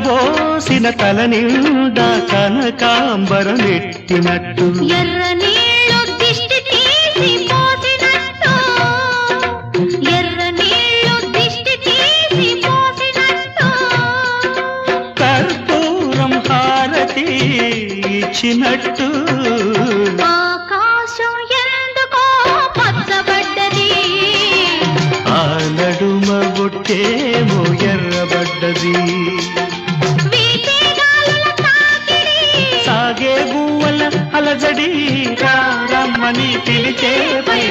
కరగబోసిన తల నిండా కనకాంబరమెట్టినట్టు ఎర్ర నీళ్ళు దిష్టి తీసి పోసినట్టు ఎర్ర నీళ్ళు దిష్టి తీసి పోసినట్టు కర్పూరం హారతి ఇచ్చినట్టు ఆకాశం ఎందుకో పచ్చబడ్డది ఆ నడుమ బొట్టేమో ఎర్రబడ్డది వీటిగాలుల తాకిడి సాగే గువ్వల అలజడి రమ్మని పిలిచే పై